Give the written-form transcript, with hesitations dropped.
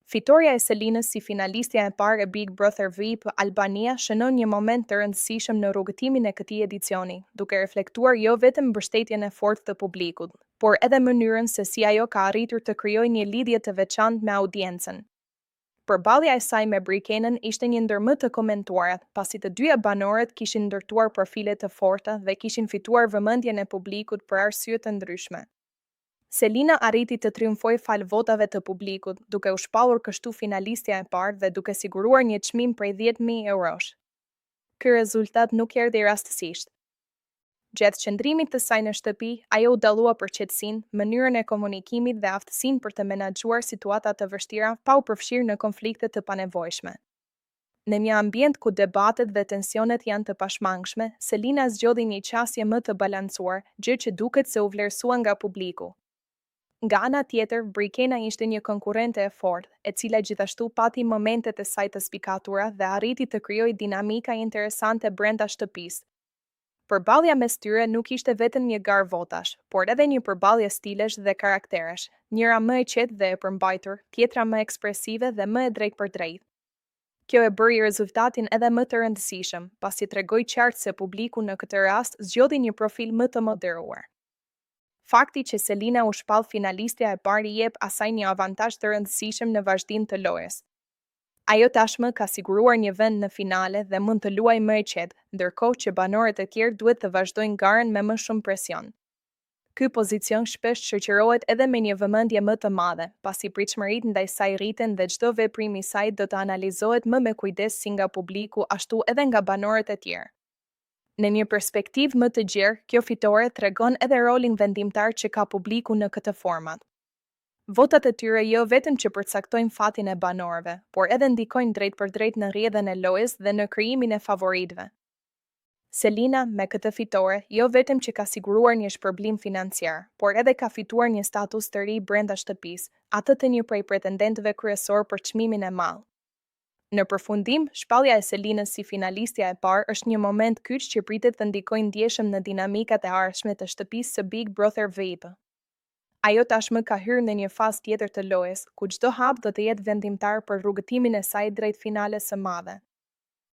Fitoria e Selinës si finalistja e parë e Big Brother VIP Albania shënon një moment të rëndësishëm në rrugëtimin e këtij edicioni, duke reflektuar jo vetëm mbështetjen e fortë të publikut, por edhe mënyrën se si ajo ka arritur të krijojë një lidhje të veçantë me audiencën. Përballja e saj me Brikenën ishte një ndër më të komentuarat, pasi të dyja banorët kishin ndërtuar profile të forta dhe kishin fituar vëmendjen e publikut për arsye të ndryshme. Selina arriti të triumfoj fal votave të publikut, duke u shpallur kështu finalistja e parë dhe duke siguruar një çmim prej 10.000 eurosh. Ky rezultat nuk erdhi rastësisht. Gjatë qëndrimit të saj në shtëpi, ajo u dallua për qetësinë, mënyrën e komunikimit dhe aftësinë për të menaxhuar situata të vështira pa u përfshirë në konflikte të panevojshme. Në një ambient ku debatet dhe tensionet janë të pashmangshme, Selina zgjodhi një qasje më të balancuar, gjë që duket se u vlerësua nga publiku. Nga ana tjetër, Brikena ishte një konkurrente e fortë, e cila gjithashtu pati momentet e saj të spikatura dhe arriti të krijojë dinamika interesante brenda shtëpisë. Përballja mes tyre nuk ishte vetëm një garë votash, por edhe një përballje stilesh dhe karakteresh, njëra më e qetë dhe e përmbajtur, tjetra më ekspresive dhe më e drejtpërdrejtë. Kjo e bëri rezultatin edhe më të rëndësishëm, pasi tregoi qartë se publiku në këtë rast zgjodhi një profil më të moderuar. Fakti që Selina u shpall finalistja e parë i jep asaj një avantazh të rëndësishëm në vazhdim të lojës. Ajo tashmë ka siguruar një vend në finale dhe mund të luajë më e qetë, ndërkohë që banorët e tjerë duhet të vazhdojnë garën me më shumë presion. Ky pozicion shpesh shoqërohet edhe me një vëmendje më të madhe, pasi pritshmëritë ndaj saj rriten dhe çdo veprim i saj do të analizohet më me kujdes si nga publiku ashtu edhe nga banorët e tjerë. Në një perspektivë më të gjerë, kjo fitore tregon edhe rolin vendimtar që ka publiku në këtë format. Votat e tyre jo vetëm që përcaktojnë fatin e banorëve, por edhe ndikojnë drejt për drejt në rrjedhën e lojës dhe në krijimin e favoritëve. Selina, me këtë fitore, jo vetëm që ka siguruar një shpërblim financiar, por edhe ka fituar një status të ri brenda shtëpisë, atë të një prej pretendentëve kryesor për çmimin e madh. Në përfundim, shpallja e Selinës si finalistja e parë është një moment kyç që pritet të ndikojë ndjeshëm në dinamikat e ardhshme të shtëpisë së Big Brother VIP. Ajo tashmë ka hyrë në një fazë tjetër të lojës, ku çdo hap do të jetë vendimtar për rrugëtimin e saj drejt finales së madhe.